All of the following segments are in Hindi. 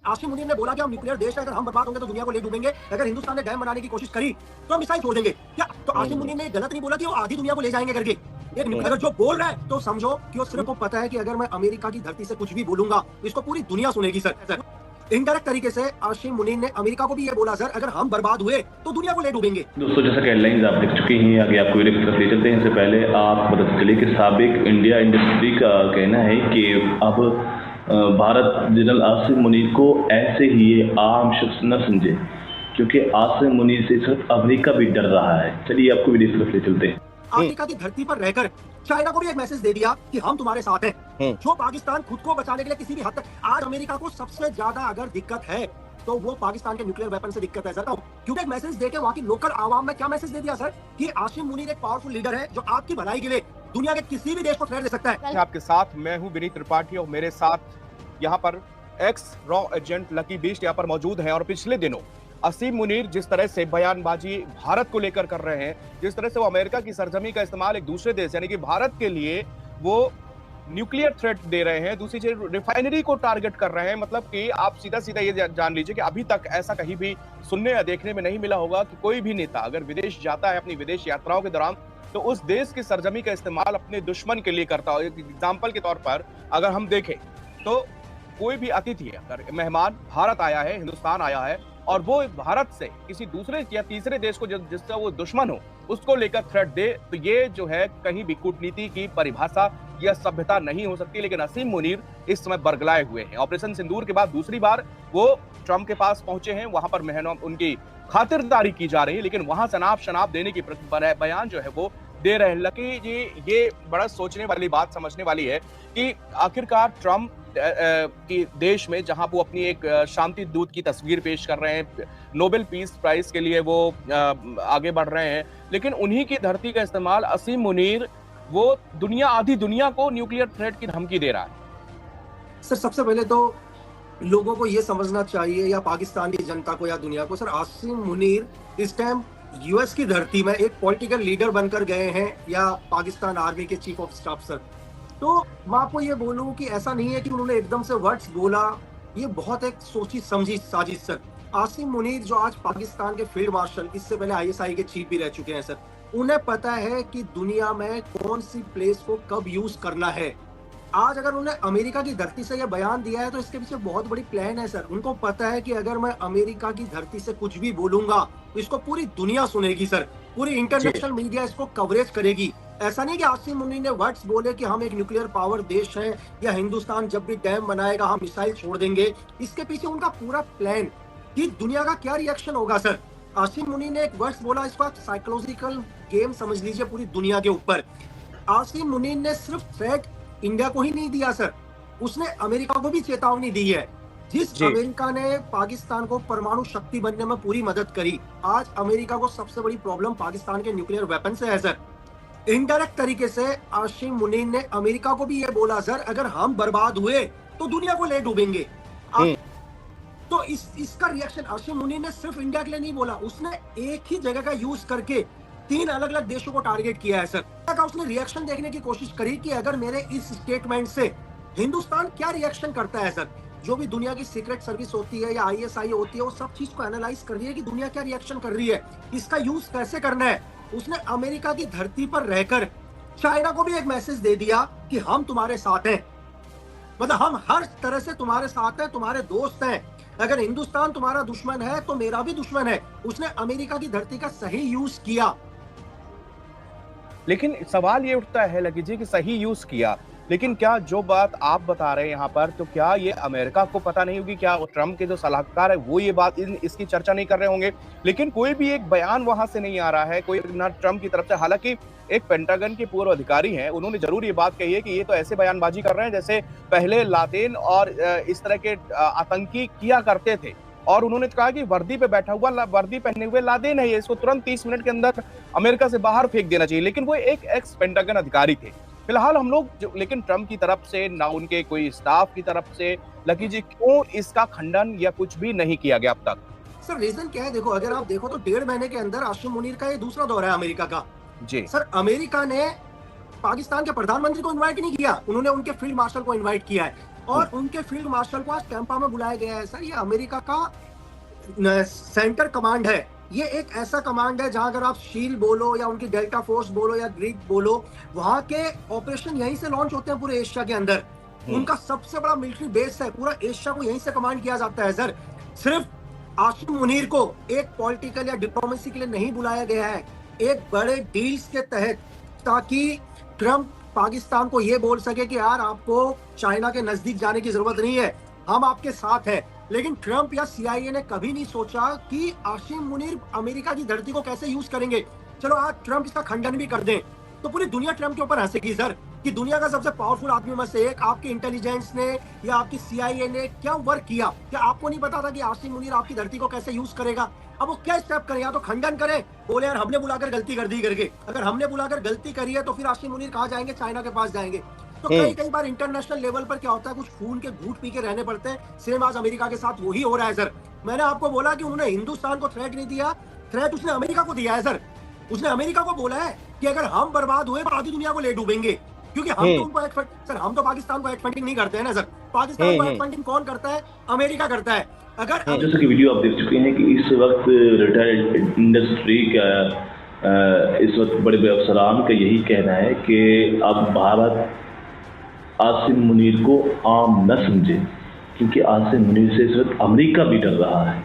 आसिम मुनीर ने बोला कि हम न्यूक्लियर देश है, अगर हम बर्बाद होंगे तो दुनिया को ले डूबेंगे। अगर हिंदुस्तान ने डैम बनाने की कोशिश करी तो हम मिसाइल छोड़ देंगे। क्या तो आसिम मुनीर ने गलत नहीं बोला कि वो आधी दुनिया को ले जाएंगे करके? अगर जो बोल रहा है तो समझो कि वो सिर्फ को पता है कि अगर मैं अमेरिका की धरती से कुछ भी बोलूंगा तो इसको पूरी दुनिया सुनेगी सर। इनडायरेक्ट तरीके से आसिम मुनीर ने अमेरिका को भी ये बोला सर, अगर हम बर्बाद हुए तो दुनिया को ले डूबेंगे। दोस्तों, जैसा कि हेडलाइंस आप देख चुके हैं, आगे आपको वीडियो की तरफ ले चलते हैं। इससे पहले आप पता चले कि साबिक इंडिया इंडस्ट्री का कहना है कि अब भारत जनरल आसिम मुनीर को ऐसे ही ये आम शख्स न समझे, क्योंकि आसिम मुनीर से सिर्फ अमेरिका भी डर रहा है। चलिए आपको वीडियो की तरफ ले चलते हैं। अमेरिका की धरती पर रहकर चाइना को भी एक मैसेज दे दिया कि हम तुम्हारे साथ हैं। जो पाकिस्तान खुद को बचाने के लिए किसी भी हद तक, आज अमेरिका को सबसे ज्यादा अगर दिक्कत है तो वो पाकिस्तान के न्यूक्लियर वेपन से दिक्कत है सर। क्योंकि एक मैसेज देके वहाँ की लोकल आवाम में क्या मैसेज दे दिया सर कि आसिम मुनीर एक पावरफुल लीडर है जो आपकी भलाई के लिए दुनिया के किसी भी देश को थ्रेट दे सकता है। आपके साथ मैं हूँ विनीत त्रिपाठी और मेरे साथ यहाँ पर x raw agent lucky beast यहाँ पर मौजूद है। और पिछले दिनों आसिम मुनीर जिस तरह से बयानबाजी भारत को लेकर कर रहे हैं, जिस तरह से वो अमेरिका की सरजमी का इस्तेमाल एक दूसरे देश यानी कि भारत के लिए वो न्यूक्लियर थ्रेट दे रहे हैं, दूसरी चीज रिफाइनरी को टारगेट कर रहे हैं। मतलब कि आप सीधा सीधा ये जान लीजिए कि अभी तक ऐसा कहीं भी सुनने या देखने में नहीं मिला होगा कि कोई भी नेता अगर विदेश जाता है अपनी विदेश यात्राओं के दौरान तो उस देश की सरजमी का इस्तेमाल अपने दुश्मन के लिए करता हो। एक एग्जाम्पल के तौर पर अगर हम देखें तो कोई भी अतिथि अगर मेहमान भारत आया है, हिंदुस्तान आया है और वो भारत से किसी दूसरे या तीसरे देश को जिसका वो दुश्मन हो उसको लेकर थ्रेट दे, तो ये जो है कहीं भी कूटनीति की परिभाषा या सभ्यता नहीं हो सकती। लेकिन आसिम मुनीर इस समय बरगलाए हुए हैं। ऑपरेशन सिंदूर के बाद दूसरी बार वो ट्रंप के पास पहुंचे हैं, वहां पर मेहनत उनकी खातिरदारी की जा रही है, लेकिन वहां सनाप शनाप देने की बयान जो है वो दे रहे हैं। लकी जी, ये बड़ा सोचने वाली बात, समझने वाली है कि आखिरकार ट्रंप की देश में जहां वो अपनी एक शांति दूत की तस्वीर पेश कर रहे हैं, नोबेल पीस प्राइज के लिए वो आगे बढ़ रहे हैं, लेकिन उन्हीं की धरती का इस्तेमाल आसिम मुनीर वो आधी दुनिया को न्यूक्लियर थ्रेट की धमकी दे रहा है। सर सबसे पहले तो लोगों को ये समझना चाहिए, या पाकिस्तान की जनता को या दुनिया को, सर आसिम मुनीर इस टाइम यूएस की धरती में एक पॉलिटिकल लीडर बनकर गए हैं या पाकिस्तान आर्मी के चीफ ऑफ स्टाफ सर। तो मैं आपको ये बोलूं कि ऐसा नहीं है कि उन्होंने एकदम से वर्ड्स बोला, ये बहुत एक सोची समझी साजिश सर। आसिम मुनीर जो आज पाकिस्तान के फील्ड मार्शल, इससे पहले आईएसआई के चीफ भी रह चुके हैं सर, उन्हें पता है कि दुनिया में कौन सी प्लेस को कब यूज करना है। आज अगर उन्हें अमेरिका की धरती से यह बयान दिया है तो इसके पीछे बहुत बड़ी प्लान है सर। उनको पता है कि अगर मैं अमेरिका की धरती से कुछ भी बोलूंगा तो इसको पूरी दुनिया सुनेगी सर, पूरी इंटरनेशनल मीडिया इसको कवरेज करेगी। ऐसा नहीं कि आसिम मुनीर ने वर्ड्स बोले कि हम एक न्यूक्लियर पावर देश है या हिंदुस्तान जब भी डैम बनाएगा हम मिसाइल छोड़ देंगे। इसके पीछे उनका पूरा प्लान कि दुनिया का क्या रिएक्शन होगा सर। आसिम मुनीर ने एक वर्ड्स बोला, इसको आप साइकोलॉजिकल गेम समझ लीजिए पूरी दुनिया के ऊपर। आसिम मुनीर ने सिर्फ थ्रेट इंडिया को ही नहीं दिया सर, उसने अमेरिका को भी चेतावनी दी है। जिस अमेरिका ने पाकिस्तान को परमाणु शक्ति बनने में पूरी मदद करी, आज अमेरिका को सबसे बड़ी प्रॉब्लम पाकिस्तान के न्यूक्लियर वेपन से है सर। इनडायरेक्ट तरीके से आसिम मुनीर ने अमेरिका को भी ये बोला सर, अगर हम बर्बाद हुए तो दुनिया को ले डूबेंगे। तो इसका रिएक्शन आसिम मुनीर ने सिर्फ इंडिया के लिए नहीं बोला, उसने एक ही जगह का यूज करके 3 अलग अलग देशों को टारगेट किया है सर। उसने रिएक्शन देखने की कोशिश करी कि अगर मेरे इस स्टेटमेंट से हिंदुस्तान क्या रिएक्शन करता है सर। जो भी दुनिया की सीक्रेट सर्विस होती है या आईएसआई होती है, वो सब चीज को एनालाइज कर रही है कि दुनिया क्या रिएक्शन कर रही है, इसका यूज कैसे करना है। उसने अमेरिका की धरती पर रहकर चाइना को भी एक मैसेज दे दिया कि हम तुम्हारे साथ हैं, मतलब हम हर तरह से तुम्हारे साथ हैं, तुम्हारे दोस्त हैं। अगर हिंदुस्तान तुम्हारा दुश्मन है तो मेरा भी दुश्मन है। उसने अमेरिका की धरती का सही यूज किया। लेकिन सवाल ये उठता है लकी जी कि सही यूज किया, लेकिन क्या जो बात आप बता रहे हैं यहाँ पर, तो क्या ये अमेरिका को पता नहीं होगी? क्या ट्रंप के जो सलाहकार है वो ये बात इसकी चर्चा नहीं कर रहे होंगे? लेकिन कोई भी एक बयान वहां से नहीं आ रहा है, कोई ना ट्रंप की तरफ से। हालांकि एक पेंटागन के पूर्व अधिकारी हैं, उन्होंने जरूर ये बात कही है कि ये तो ऐसे बयानबाजी कर रहे हैं जैसे पहले लादेन और इस तरह के आतंकी किया करते थे। और उन्होंने कहा कि वर्दी पे बैठा हुआ, वर्दी पहने हुए लादेन है, इसको तुरंत 30 मिनट के अंदर अमेरिका से बाहर फेंक देना चाहिए। लेकिन वो एक एक्स पेंटागन अधिकारी थे। फिलहाल हम लोग लेकिन ट्रंप की तरफ से ना उनके कोई स्टाफ की तरफ से लकी जी क्यों इसका खंडन या कुछ भी नहीं किया गया अब तक? सर रीजन क्या है, देखो अगर आप देखो तो 1.5 महीने के अंदर आसिम मुनीर का ये दूसरा दौरा है अमेरिका का जी। सर अमेरिका ने पाकिस्तान के प्रधानमंत्री को इनवाइट नहीं किया, उन्होंने उनके फील्ड मार्शल को इनवाइट किया है। और उनके फील्ड मार्शल को आज टैंपा में बुलाया गया है। सर ये अमेरिका का सेंटर कमांड है, ये एक ऐसा कमांड है जहां अगर आप शील बोलो या उनकी डेल्टा फोर्स बोलो या ग्रीक बोलो, वहां के ऑपरेशन यहीं से लॉन्च होते हैं पूरे एशिया के अंदर। उनका सबसे बड़ा मिलिट्री बेस है, पूरा एशिया को यहीं से कमांड किया जाता है। सर सिर्फ आसिम मुनीर को एक पॉलिटिकल या डिप्लोमेसी के लिए नहीं बुलाया गया है, एक बड़े डील्स के तहत, ताकि ट्रंप पाकिस्तान को ये बोल सके कि यार आपको चाइना के नजदीक जाने की जरूरत नहीं है, हम आपके साथ हैं। लेकिन ट्रंप या CIA ने कभी नहीं सोचा कि आसिम मुनीर अमेरिका की धरती को कैसे यूज करेंगे। चलो आज ट्रंप इसका खंडन भी कर दें तो पूरी दुनिया ट्रंप के ऊपर हंसेगी सर, कि दुनिया का सबसे पावरफुल आदमी में से एक आपके इंटेलिजेंस ने या आपकी CIA ने क्या वर्क किया। क्या आपको नहीं पता था कि आसिम मुनीर आपकी धरती को कैसे यूज करेगा? अब वो क्या स्टेप करें, या तो खंडन करें, बोले यार हमने बुलाकर गलती कर दी करके। अगर हमने बुलाकर गलती करी है तो फिर आसिम मुनीर कहाँ जाएंगे? चाइना के पास जाएंगे। तो कई बार इंटरनेशनल लेवल पर क्या होता है, कुछ खून के घूंट पी के रहने पड़ते हैं। सेम आज अमेरिका के साथ वही हो रहा है सर। मैंने आपको बोला कि उन्होंने हिंदुस्तान को थ्रेट नहीं दिया, थ्रेट उसने अमेरिका को दिया है सर। उसने अमेरिका को बोला है कि अगर हम बर्बाद हुए तो आधी दुनिया को ले डूबेंगे, क्योंकि हम तो उनको सर हम तो पाकिस्तान को फंडिंग नहीं करते हैं ना सर। पाकिस्तान को फंडिंग कौन करता है? अमेरिका करता है। अगर जैसे कि वीडियो आप देख चुके हैं कि इस वक्त रिटायर्ड इंडस्ट्री का इस वक्त बड़े बड़े अफसरान का यही कहना है कि अब भारत आसिम मुनीर को आम न समझे, क्योंकि आसिम मुनीर से इस वक्त अमेरिका भी डर रहा है।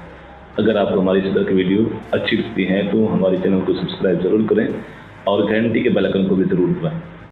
अगर आपको हमारी इस तरह की वीडियो अच्छी लगती हैं तो हमारे चैनल को सब्सक्राइब जरूर करें और घंटी के बेल आइकन को भी जरूर दबाएं।